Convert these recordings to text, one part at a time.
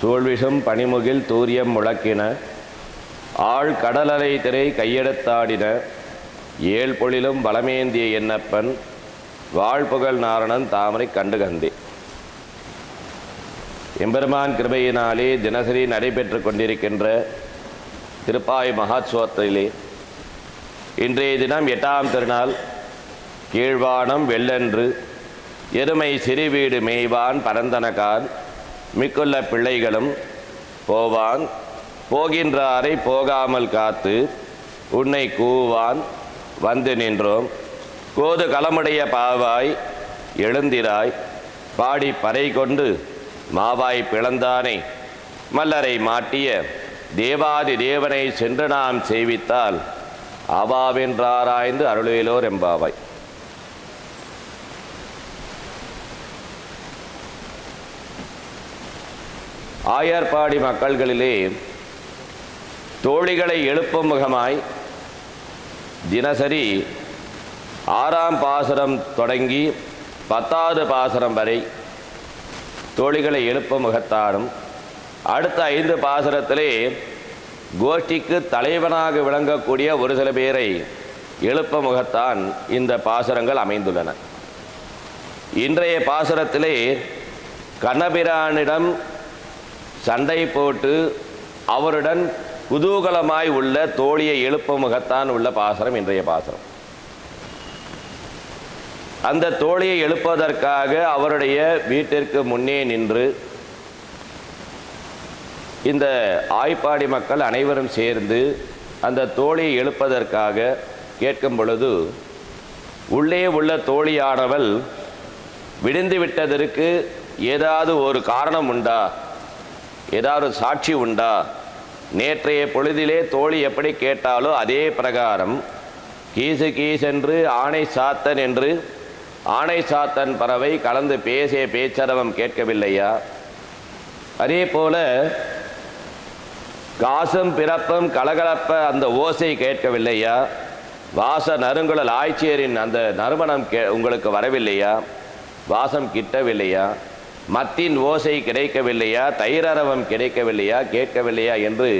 சூழ்விஷம் பனிமுகில் தூரியம் முழக்கின ஆழ் கடலலை திரை கையெடுத்தாடின ஏழ் பொழிலும் பலமேந்திய என்னப்பன் வாழ்புகழ் நாரணன் தாமரை கண்டு கந்தே. எம்பெருமான் கிருபையினாலே தினசரி நடைபெற்று கொண்டிருக்கின்ற திருப்பாய் மகோத்சவத்திலே இன்றைய தினம் 8ஆம் திருநாள் கீழ்வானம் வெள்ளென்று எருமை சிறுவீடு மேய்வான் பரந்தனகான் மிக்குள்ள பிள்ளைகளும் போவான் போகின்றாரை போகாமல் காத்து உன்னை கூவான் வந்து நின்றோம் கோது களமுடைய பாவாய் எழுந்திராய் பாடி பறை கொண்டு மாவாய் பிளந்தானை மல்லரை மாட்டிய தேவாதி தேவனை சென்று நாம் சேவித்தால் ஆவாவென்றாராய்ந்து அருளிலோர் எம்பாவாய். ஆயர்பாடி மக்கள்களிலே தோழிகளை எழுப்பும் முகமாய் தினசரி 6ஆம் பாசுரம் தொடங்கி 10வது பாசுரம் வரை தோழிகளை எழுப்பும் முகத்தாரும் அடுத்த 5 பாசுரத்திலே கோஷ்டிக்கு தலைவனாக விளங்கக்கூடிய ஒரு சில பேரை எழுப்ப முகத்தான் இந்த பாசுரங்கள் அமைந்துள்ளன. இன்றைய பாசுரத்திலே கண்ணபிரானிடம் சண்டை போட்டு அவருடன் குதூகலமாய் உள்ள தோழியை எழுப்ப முகத்தான் உள்ள பாசுரம் இன்றைய பாசுரம். அந்த தோழியை எழுப்பதற்காக அவருடைய வீட்டிற்கு முன்னே நின்று இந்த ஆய்ப்பாடி மக்கள் அனைவரும் சேர்ந்து அந்த தோழியை எழுப்பதற்காக கேட்கும் பொழுது உள்ளே உள்ள தோழியானவள் விடிந்து விட்டதற்கு ஏதாவது ஒரு காரணம் உண்டா, ஏதாவது சாட்சி உண்டா, நேற்றைய பொழுதிலே தோழி எப்படி கேட்டாலோ அதே பிரகாரம் கீசு கீசென்று ஆணை சாத்தன் என்று ஆணை சாத்தன் பறவை கலந்து பேசிய பேச்சரவம் கேட்கவில்லையா? அதே போல காசும் பிறப்பும் கலகலப்ப அந்த ஓசை கேட்கவில்லையா? வாச நறுங்குழல் ஆய்ச்சியரின் அந்த நறுமணம் உங்களுக்கு வரவில்லையா? வாசம் கிட்டவில்லையா? மத்தின் ஓசை கிடைக்கவில்லையா? தயிரரவம் கிடைக்கவில்லையா? கேட்கவில்லையா என்று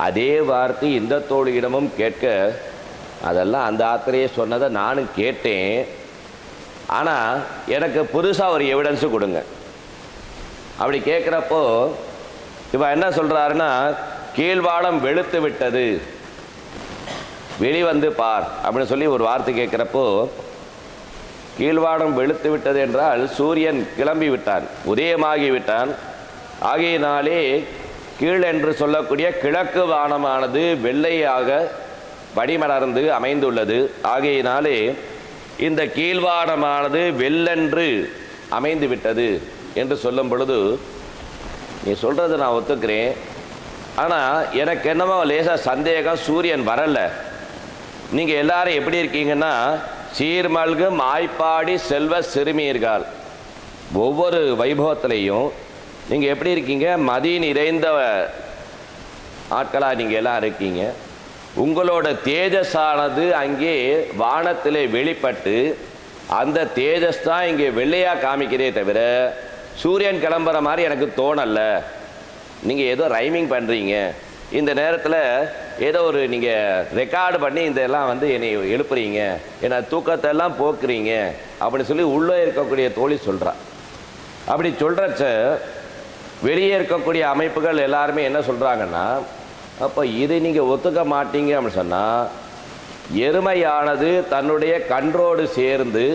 அதே வார்த்தை இந்த தோழியிடமும் கேட்க, அதெல்லாம் அந்த ஆத்திரையே சொன்னதை நானும் கேட்டேன், ஆனால் எனக்கு புதுசாக ஒரு எவிடன்ஸு கொடுங்க. அப்படி கேட்குறப்போ இவன் என்ன சொல்கிறாருன்னா, கீழ்வானம் வெளுத்து விட்டது, வெளிவந்து பார் அப்படின்னு சொல்லி ஒரு வார்த்தை கேட்குறப்போ, கீழ்வானம் வெளுத்து விட்டது என்றால் சூரியன் கிளம்பி விட்டான், உதயமாகி விட்டான். ஆகையினாலே கீழ் என்று சொல்லக்கூடிய கிழக்கு வானமானது வெள்ளையாக வடிமலர்ந்து அமைந்துள்ளது. ஆகையினாலே இந்த கீழ்வானமானது வெள்ளென்று அமைந்து விட்டது என்று சொல்லும் பொழுது, நீ சொல்கிறது நான் ஒத்துக்கிறேன், ஆனால் எனக்கு என்னமோ லேசாக சந்தேகம், சூரியன் வரலை. நீங்கள் எல்லாரும் எப்படி இருக்கீங்கன்னா, சீர்மல்கும் ஆய்ப்பாடி செல்வ சிறுமியர்கள், ஒவ்வொரு வைபவத்திலையும் நீங்கள் எப்படி இருக்கீங்க, மதி நிறைந்த ஆட்களாக நீங்கள் எல்லாம் இருக்கீங்க. உங்களோட தேஜஸானது அங்கே வானத்திலே வெளிப்பட்டு அந்த தேஜஸ் தான் இங்கே வெள்ளையாக காமிக்கிறதே தவிர சூரியன் கிளம்புற மாதிரி எனக்கு தோணலை. நீங்கள் ஏதோ ரைமிங் பண்ணுறீங்க, இந்த நேரத்தில் ஏதோ ஒரு நீங்கள் ரெக்கார்டு பண்ணி இதெல்லாம் என்னை எழுப்புறீங்க, என்னை தூக்கத்தை எல்லாம் போக்குறீங்க அப்படின்னு சொல்லி உள்ளே இருக்கக்கூடிய தோழி சொல்கிறா. அப்படி சொல்கிறச்ச வெளியே இருக்கக்கூடிய அமைப்புகள் எல்லாருமே என்ன சொல்கிறாங்கன்னா, அப்போ இதை நீங்கள் ஒத்துக்க மாட்டீங்க அப்படின்னு சொன்னால், எருமையானது தன்னுடைய கன்றோடு சேர்ந்து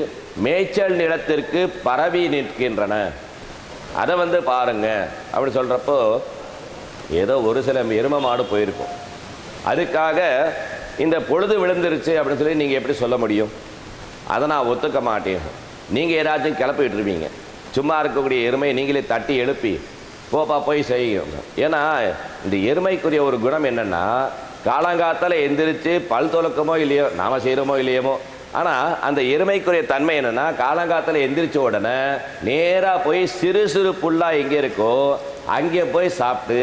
மேய்ச்சல் நிலத்திற்கு பரவி நிற்கின்றன, அதை பாருங்க அப்படி சொல்கிறப்போ ஏதோ ஒரு சில எருமை மாடு போயிருக்கும், அதுக்காக இந்த பொழுது விழுந்துருச்சு அப்படின்னு சொல்லி நீங்கள் எப்படி சொல்ல முடியும்? அதை நான் ஒத்துக்க மாட்டேன். நீங்கள் ஏதாச்சும் கிளப்பி விட்டுருவீங்க, சும்மா இருக்கக்கூடிய எருமையை நீங்களே தட்டி எழுப்பி போப்பா போய் செய்யுங்க. ஏன்னா இந்த எருமைக்குரிய ஒரு குணம் என்னென்னா, காலங்காத்தால் எந்திரிச்சு பல் துலக்கமோ இல்லையோ, நாம் செய்கிறோமோ இல்லையோமோ, ஆனால் அந்த எருமைக்குரிய தன்மை என்னென்னா, காலங்காத்தால் எந்திரிச்ச உடனே நேராக போய் சிறு சிறு புல்லாக எங்கே இருக்கோ அங்கே போய் சாப்பிட்டு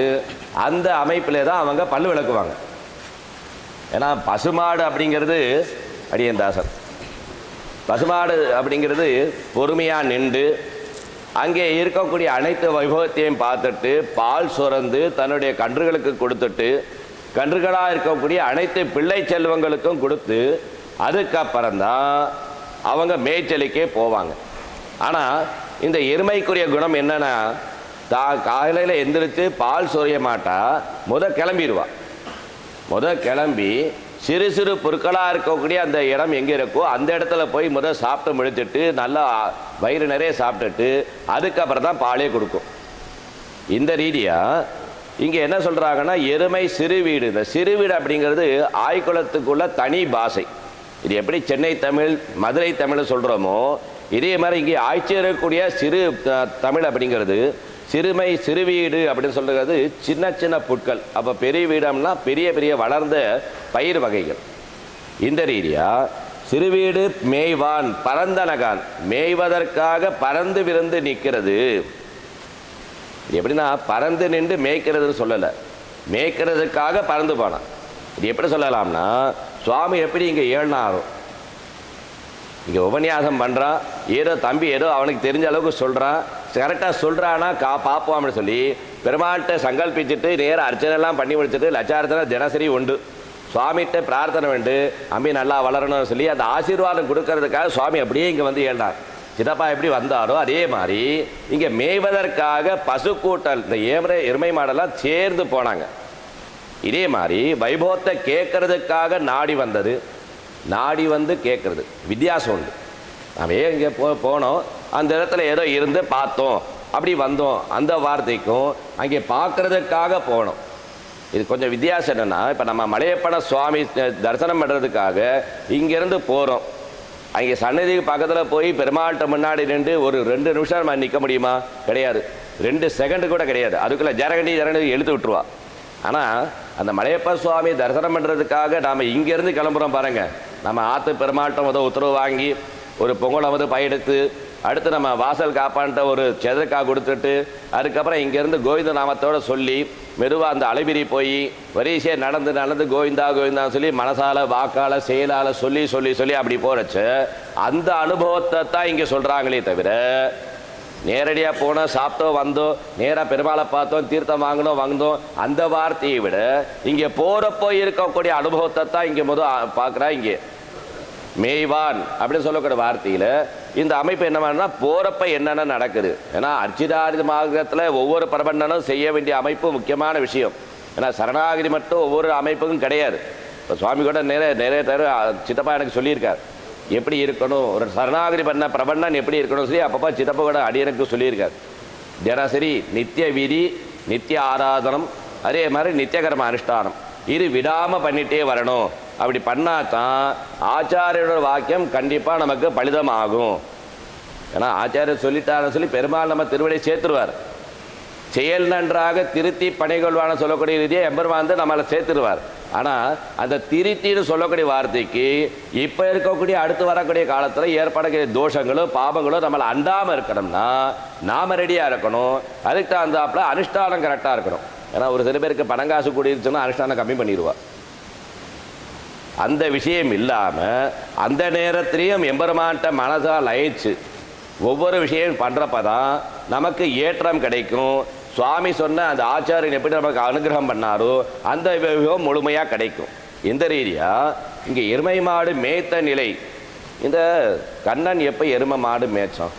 அந்த அமைப்பிலே தான் அவங்க பல் விளக்குவாங்க. ஏன்னா பசுமாடு அப்படிங்கிறது, அடியன் தாசன், பசுமாடு அப்படிங்கிறது பொறுமையாக நின்று அங்கே இருக்கக்கூடிய அனைத்து வைபவத்தையும் பார்த்துட்டு பால் சுரந்து தன்னுடைய கன்றுகளுக்கு கொடுத்துட்டு கன்றுகளாக இருக்கக்கூடிய அனைத்து பிள்ளை செல்வங்களுக்கும் கொடுத்து அதுக்கப்புறம்தான் அவங்க மேய்ச்சலுக்கே போவாங்க. ஆனால் இந்த எருமைக்குரிய குணம் என்னன்னா, காலையில் எந்திரிச்சு பால் சொரிய மாட்டா, கிளம்பிடுவா. கிளம்பி சிறு சிறு பொருட்களாக இருக்கக்கூடிய அந்த இடம் எங்கே இருக்கோ அந்த இடத்துல போய் சாப்பிட்டு முடிச்சுட்டு நல்லா வயிறு நிறைய சாப்பிட்டுட்டு அதுக்கப்புறம் தான் பாலே கொடுக்கும். இந்த ரீதியாக இங்கே என்ன சொல்கிறாங்கன்னா, எருமை சிறு வீடு. இந்த சிறு வீடு அப்படிங்கிறது ஆய்குளத்துக்குள்ள தனி பாஷை. இது எப்படி சென்னை தமிழ் மதுரை தமிழ் சொல்கிறோமோ இதே மாதிரி இங்கே ஆய்ச்சியக்கூடிய சிறு தமிழ் அப்படிங்கிறது சிறுமை சிறு வீடு அப்படின்னு சொல்கிறது சின்ன சின்ன புட்கள். அப்போ பெரிய வீடம்னா பெரிய பெரிய வளர்ந்த பயிர் வகைகள். இந்த ரீதியாக சிறுவீடு மேய்வான் பரந்தனகான், மேய்வதற்காக பறந்து விருந்து நிற்கிறது. எப்படின்னா பறந்து நின்று மேய்க்கிறதுன்னு சொல்லலை, மேய்க்கிறதுக்காக பறந்து போனான். இது எப்படி சொல்லலாம்னா, சுவாமி எப்படி இங்கே ஏழ்னாரும் இங்கே உபன்யாசம் பண்ணுறான், ஏதோ தம்பி ஏதோ அவனுக்கு தெரிஞ்ச அளவுக்கு சொல்கிறான், கரெக்டாக சொல்கிறான்னா பார்ப்போம் அப்படின்னு சொல்லி பெருமாள்கிட்ட சங்கல்பிச்சுட்டு நேராக அர்ச்சனைலாம் பண்ணி முடிச்சுட்டு லட்சார்த்தனை தினசரி உண்டு. சுவாமிகிட்ட பிரார்த்தனை வேண்டு அம்பி நல்லா வளரணும்னு சொல்லி அந்த ஆசீர்வாதம் கொடுக்கறதுக்காக சுவாமி அப்படியே இங்கே வந்து ஏழ்னார். சிதப்பா எப்படி வந்தாரோ அதே மாதிரி இங்கே மேய்வதற்காக பசு கூட்டல் இந்த எருமை மாடெல்லாம் சேர்ந்து போனாங்க. இதே மாதிரி வைபவத்தை கேட்கறதுக்காக நாடி வந்தது, நாடி வந்து கேட்கறது வித்தியாசம் உண்டு. நாம் இங்கே போனோம், அந்த இடத்துல ஏதோ இருந்து பார்த்தோம் அப்படி வந்தோம், அந்த வார்த்தைக்கும் அங்கே பார்க்கறதுக்காக போனோம். இது கொஞ்சம் வித்தியாசம். என்னென்னா, இப்போ நம்ம மலையப்பன சுவாமி தரிசனம் பண்ணுறதுக்காக இங்கேருந்து போகிறோம், அங்கே சன்னதிக்கு பக்கத்தில் போய் பெருமாள்கிட்ட முன்னாடி நின்று ஒரு 2 நிமிஷம் நம்ம நிற்க முடியுமா? கிடையாது. 2 செகண்டு கூட கிடையாது. அதுக்குள்ளே ஜரகண்டி எழுத்து விட்டுருவா. ஆனால் அந்த மலையப்ப சுவாமி தரிசனம் பண்ணுறதுக்காக நாம் இங்கேருந்து கிளம்புறோம் பாருங்கள். நம்ம ஆற்று பெருமாள்கிட்ட உத்தரவு வாங்கி ஒரு பொங்கலை பயிரெடுத்து அடுத்து நம்ம வாசல் காப்பான்ட்ட ஒரு செதற்காய் கொடுத்துட்டு அதுக்கப்புறம் இங்கேருந்து கோவிந்த நாமத்தோடு சொல்லி மெதுவாக அந்த அலைபிரி போய் வரிசையாக நடந்து நடந்து கோவிந்தா கோவிந்தான்னு சொல்லி மனசால வாக்கால செயலால் சொல்லி சொல்லி சொல்லி அப்படி போகிறச்சு அந்த அனுபவத்தை தான் இங்கே சொல்கிறாங்களே தவிர, நேரடியாக போனோம் சாப்பிட்டோம் வந்தோம் நேராக பெருமாளை பார்த்தோம் தீர்த்தம் வாங்கினோம் வந்தோம் அந்த வார்த்தையை விட இங்கே போகிறப்போ இருக்கக்கூடிய அனுபவத்தை தான் இங்கே பார்க்குறா. இங்கே மேய்வான் அப்படின்னு சொல்லக்கூடிய வார்த்தையில் இந்த அமைப்பு என்ன பண்ணா போகிறப்ப என்னென்ன நடக்குது. ஏன்னா அர்ச்சிதாரி மார்க்கத்தில் ஒவ்வொரு பிரபந்தனும் செய்ய வேண்டிய அமைப்பு முக்கியமான விஷயம். ஏன்னா சரணாகிரி மட்டும் ஒவ்வொரு அமைப்புக்கும் கிடையாது. இப்போ சுவாமி கூட நிறைய தர சித்தப்பா எனக்கு சொல்லியிருக்கார் எப்படி இருக்கணும், ஒரு சரணாகிரி பண்ண பிரபந்தன் எப்படி இருக்கணும் சொல்லி அப்பப்பா சித்தப்பா கூட அடியனுக்கு சொல்லியிருக்கார். தினசரி நித்திய விதி நித்திய ஆராதனம் அதே மாதிரி நித்தியகர்ம அனுஷ்டானம் இது விடாமல் பண்ணிகிட்டே வரணும். அப்படி பண்ணாதான் ஆச்சாரியோட வாக்கியம் கண்டிப்பாக நமக்கு பலிதமாகும். ஏன்னா ஆச்சாரியர் சொல்லிட்டாருன்னு சொல்லி பெருமாள் நம்ம திருவடியை சேர்த்துருவார். செயல் நன்றாக திருத்தி பணிகொள்வான்னு சொல்லக்கூடிய ரீதியை எம்பெருமான் நம்மளை சேர்த்துருவார். ஆனால் அந்த திருத்தின்னு சொல்லக்கூடிய வார்த்தைக்கு இப்போ இருக்கக்கூடிய அடுத்து வரக்கூடிய காலத்தில் ஏற்படக்கூடிய தோஷங்களும் பாபங்களும் நம்மளை அண்டாமல் இருக்கணும்னா நாம் ரெடியாக இருக்கணும். அதுக்கு தகுந்தாப்புல அனுஷ்டானம் கரெக்டாக இருக்கணும். ஏன்னா ஒரு சில பேருக்கு பணங்காசு கூடிருச்சுன்னா அனுஷ்டானம் கம்மி பண்ணிடுவார். அந்த விஷயம் இல்லாமல் அந்த நேரத்திலையும் எம்பெருமான்ட்ட மனசால் லயிச்சு ஒவ்வொரு விஷயம் பண்ணுறப்ப தான் நமக்கு ஏற்றம் கிடைக்கும். சுவாமி சொன்ன அந்த ஆச்சாரியன் எப்படி நமக்கு அனுகிரகம் பண்ணாரோ அந்த விவகம் முழுமையாக கிடைக்கும். இந்த ரீதியாக இங்கே எருமை மாடு மேய்த்த நிலை. இந்த கண்ணன் எப்போ எருமை மாடு மேய்ச்சோம்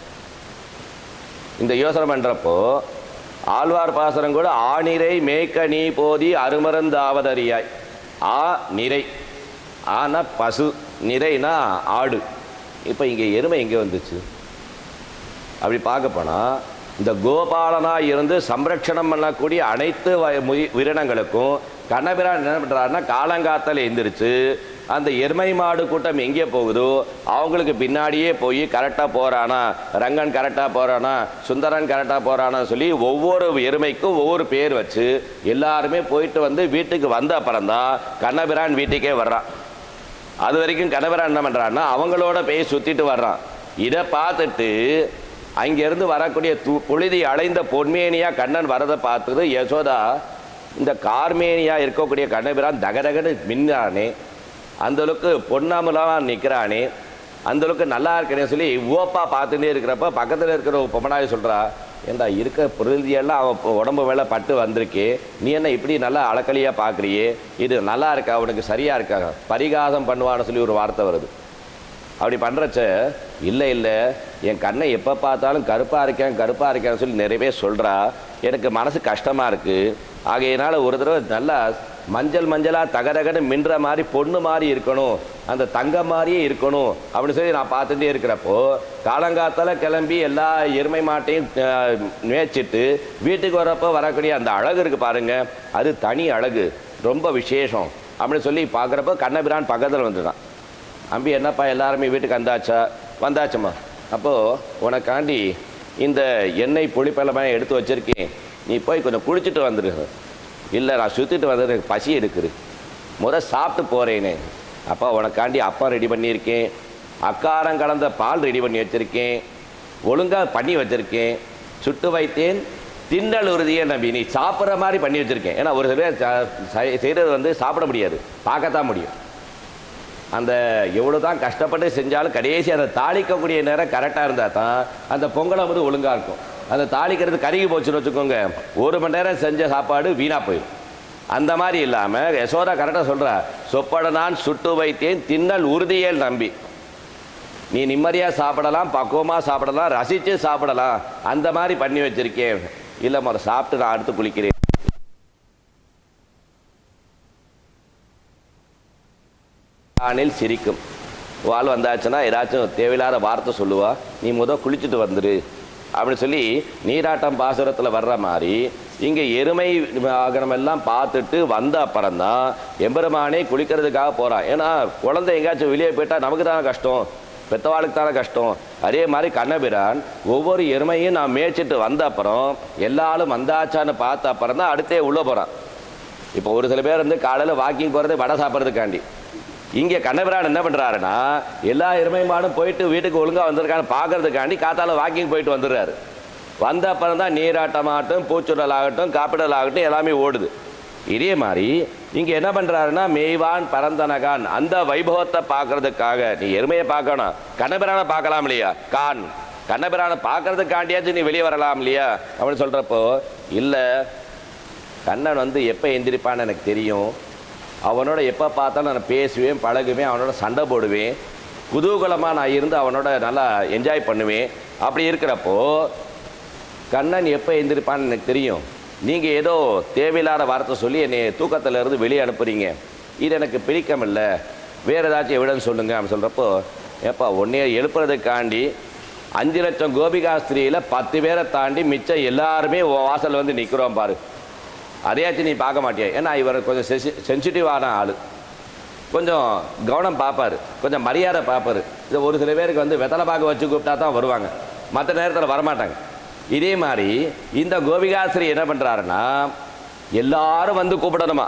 இந்த யோசனை பண்ணுறப்போ ஆழ்வார் பாசனம் கூட ஆநிறை மேய்க்க நீ போதி அருமருந்தாவதறியாய். ஆ நிறை, ஆனா பசு, நிறைனா ஆடு. இப்போ இங்கே எருமை எங்கே வந்துச்சு அப்படி பார்க்க போனால் இந்த கோபாலனாக இருந்து சம்ரட்சணம் பண்ணக்கூடிய அனைத்து உயிரினங்களுக்கும் கண்ணபிரான் என்ன பண்ணுறாருன்னா காலங்காத்தல் எழுந்திரிச்சு அந்த எருமை மாடு கூட்டம் எங்கே போகுதோ அவங்களுக்கு பின்னாடியே போய் கரெக்டாக போகிறானா, ரங்கன் கரெக்டாக போகிறானா, சுந்தரன் கரெக்டாக போகிறானான்னு சொல்லி ஒவ்வொரு எருமைக்கும் ஒவ்வொரு பேர் வச்சு எல்லாருமே போயிட்டு வந்து வீட்டுக்கு வந்த அப்புறம்தான் கண்ணபிரான் வீட்டுக்கே வர்றான். அது வரைக்கும் கண்ணபிரான் என்ன பண்ணுறான்னா அவங்களோட போய் சுற்றிட்டு வர்றான். இதை பார்த்துட்டு அங்கேருந்து வரக்கூடிய புழுதி அலைந்த பொன்மேனியா கண்ணன் வரதை பார்த்துது யசோதா. இந்த கார்மேனியா இருக்கக்கூடிய கண்ணபிரான் தகதகன்னு மின்னானே, அந்தளவுக்கு பொன்னாமலாம் நிற்கிறானே, அந்த அளவுக்கு நல்லா இருக்கேன்னு சொல்லி ஓப்பா பார்த்துட்டே இருக்கிறப்ப பக்கத்தில் இருக்கிற பொம்மனாய் சொல்கிறா, ஏண்டா இருக்க பிரதியெல்லாம் அவன் உடம்பு மேலே பட்டு வந்திருக்கே, நீ என்ன இப்படி நல்லா அலக்கலியாக பார்க்குறியே, இது நல்லா இருக்கா, அவனுக்கு சரியாக இருக்கா, பரிகாசம் பண்ணுவான்னு சொல்லி ஒரு வார்த்தை வருது. அப்படி பண்ணுறச்ச இல்லை என் கண்ணை எப்போ பார்த்தாலும் கருப்பாக இருக்கேன்னு சொல்லி நிறைய பேர் சொல்கிறா, எனக்கு மனசு கஷ்டமாக இருக்குது. ஆகையினால ஒரு தடவை நல்லா மஞ்சளாக தகதகன்னு மின்ற மாதிரி பொண்ணு மாதிரி இருக்கணும், அந்த தங்கம் மாதிரியே இருக்கணும் அப்படின்னு சொல்லி நான் பார்த்துட்டே இருக்கிறப்போ காலங்காத்தால் கிளம்பி எல்லா எருமை மாட்டையும் மேய்ச்சிட்டு வீட்டுக்கு வரப்போ வரக்கூடிய அந்த அழகு இருக்குது பாருங்கள், அது தனி அழகு, ரொம்ப விசேஷம் அப்படின்னு சொல்லி பார்க்குறப்போ கண்ணபிரான் பக்கத்தில் வந்துட்டான். அம்பி என்னப்பா எல்லாருமே வீட்டுக்கு வந்தாச்சம்மா, அப்போது உனக்காண்டி இந்த எண்ணெய் புளிப்பழமாக எடுத்து வச்சுருக்கேன், நீ போய் கொஞ்சம் குளிச்சுட்டு வந்துடு. இல்லை நான் சுற்றிட்டு வந்தது எனக்கு பசி எடுக்குது, சாப்பிட்டு போகிறேனே. அப்போ உனக்காண்டி அப்பா ரெடி பண்ணியிருக்கேன், அக்காரம் கலந்த பால் ரெடி பண்ணி வச்சுருக்கேன், ஒழுங்காக பண்ணி வச்சுருக்கேன், சுட்டு வைத்தேன் தின்னல் உறுதியே நம்பி நீ சாப்பிட்ற மாதிரி பண்ணி வச்சுருக்கேன். ஏன்னா ஒரு சில பேர் செய்கிறது சாப்பிட முடியாது, பார்க்கத்தான் முடியும். அந்த எவ்வளோ தான் கஷ்டப்பட்டு செஞ்சாலும் கடைசி அதை தாளிக்கக்கூடிய நேரம் கரெக்டாக இருந்தால் தான் அந்த பொங்கலை ஒழுங்காக இருக்கும். அந்த தாளிக்கிறது கருகி போச்சுன்னு வச்சுக்கோங்க, 1 மணி நேரம் செஞ்ச சாப்பாடு வீணாக போயிடும். அந்த மாதிரி இல்லாமல் யசோதா கரெக்டாக சொல்கிறா, சொப்பட நான் சுட்டு வைத்தேன் தின்னல் உறுதியேல் நம்பி, நீ நிம்மதியாக சாப்பிடலாம், பக்குவமாக சாப்பிடலாம், ரசித்து சாப்பிடலாம், அந்த மாதிரி பண்ணி வச்சுருக்கேன். இல்லை சாப்பிட்டு நான் அடுத்து குளிக்கிறேன். சிரிக்கும் வாள் வந்தாச்சுன்னா ஏதாச்சும் தேவையில்லாத வார்த்தை சொல்லுவா, நீ குளிச்சுட்டு வந்துரு அப்படின்னு சொல்லி நீராட்டம் பாசுரத்தில் வர்ற மாதிரி இங்கே எருமை வாகனம் எல்லாம் பார்த்துட்டு வந்த அப்புறம்தான் எம்பெருமானே குளிக்கிறதுக்காக போகிறான். ஏன்னா குழந்தை எங்கேயாச்சும் வெளியே போயிட்டா நமக்கு தானே கஷ்டம், பெத்தவாளுக்கு தானே கஷ்டம். அதே மாதிரி கண்ணபிரான் ஒவ்வொரு எருமையும் நான் மேய்ச்சிட்டு வந்த அப்புறம் எல்லாரும் வந்தாச்சான்னு பார்த்த அப்புறம் தான் அடுத்தே உள்ளே போகிறான். இப்போ ஒரு சில பேர் காலையில் வாக்கிங் போகிறது வடை சாப்பிட்றதுக்காண்டி, இங்கே கண்ணபிரான் என்ன பண்ணுறாருன்னா எல்லா எருமை மாடும் போயிட்டு வீட்டுக்கு ஒழுங்காக வந்திருக்கான்னு பார்க்கறதுக்காண்டி காத்தால வாக்கிங் போயிட்டு வந்துடுறாரு. வந்த அப்புறம் தான் நீராட்டமாகட்டும், பூச்சுடல் ஆகட்டும், காப்பிடல் ஆகட்டும் எல்லாமே ஓடுது. இதே மாதிரி இங்கே என்ன பண்ணுறாருன்னா மேய்வான் பரந்தனகான் அந்த வைபவத்தை பார்க்கறதுக்காக நீ எருமையை பார்க்கணும், கண்ணபிரானை பார்க்கலாம் இல்லையா, கண்ணபிரானை பார்க்கறதுக்காண்டியாச்சும் நீ வெளியே வரலாம் இல்லையா அப்படின்னு சொல்கிறப்போ, இல்லை கண்ணன் எப்போ எந்திரிப்பான்னு எனக்கு தெரியும், அவனோட எப்போ பார்த்தாலும் நான் பேசுவேன், பழகுவேன், அவனோட சண்டை போடுவேன், குதூகலமாக நான் இருந்து அவனோட நல்லா என்ஜாய் பண்ணுவேன். அப்படி இருக்கிறப்போ கண்ணன் எப்போ எந்திரிப்பான்னு எனக்கு தெரியும், நீங்கள் ஏதோ தேவையில்லாத வார்த்தை சொல்லி என்னை தூக்கத்திலேருந்து வெளியே அனுப்புகிறீங்க, இது எனக்கு பிடிக்கமில்லை, வேறு ஏதாச்சும் எவிடன்ஸ் சொல்லுங்க அப்படின்னு சொல்கிறப்போ, எப்போ உன்னைய எழுப்புறதுக்காண்டி 5 லட்சம் கோபிகாஸ்திரியில் 10 பேரை தாண்டி மிச்சம் எல்லாருமே வாசல் நிற்கிறோம் பாரு, அதையாச்சும் நீ பார்க்க மாட்டியா. ஏன்னா இவர் கொஞ்சம் சென்சிட்டிவான ஆள், கொஞ்சம் கவனம் பார்ப்பார், கொஞ்சம் மரியாதை பார்ப்பார். இது ஒரு சில பேருக்கு வெத்தலை பாக்கு வச்சு கூப்பிட்டா தான் வருவாங்க, மற்ற நேரத்தில் வரமாட்டாங்க. இதே மாதிரி இந்த கோபிகாஸ்திரி என்ன பண்ணுறாருன்னா எல்லாரும் கூப்பிடணுமா,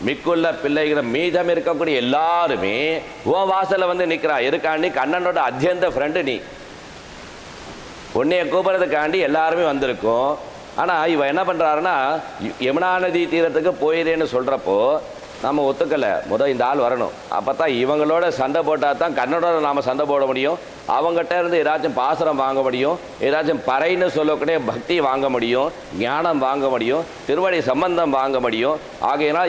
மிக்குள்ள பிள்ளைகிற மீதம் இருக்கக்கூடிய எல்லாருமே உன் வாசலில் நிற்கிறா. இருக்காண்டி கண்ணனோட அத்தியந்த ஃப்ரெண்டு நீ, உன்னைய கூப்பிட்றதுக்காண்டி எல்லாருமே வந்திருக்கோம். ஆனால் இவன் என்ன பண்ணுறாருன்னா யமுனா நதி தீரத்துக்கு போயிடுறேன்னு சொல்கிறப்போ நம்ம ஒத்துக்கலை, இந்த ஆள் வரணும், அப்போ தான் இவங்களோட சண்டை போட்டால் தான் கண்ணனோட நாம் சண்டை போட முடியும், அவங்ககிட்ட இருந்து ஏதாச்சும் பாசனம் வாங்க முடியும், ஏதாச்சும் பறைன்னு சொல்லக்கூடிய பக்தி வாங்க முடியும், ஞானம் வாங்க முடியும், திருவடி சம்பந்தம் வாங்க முடியும். ஆகையினால்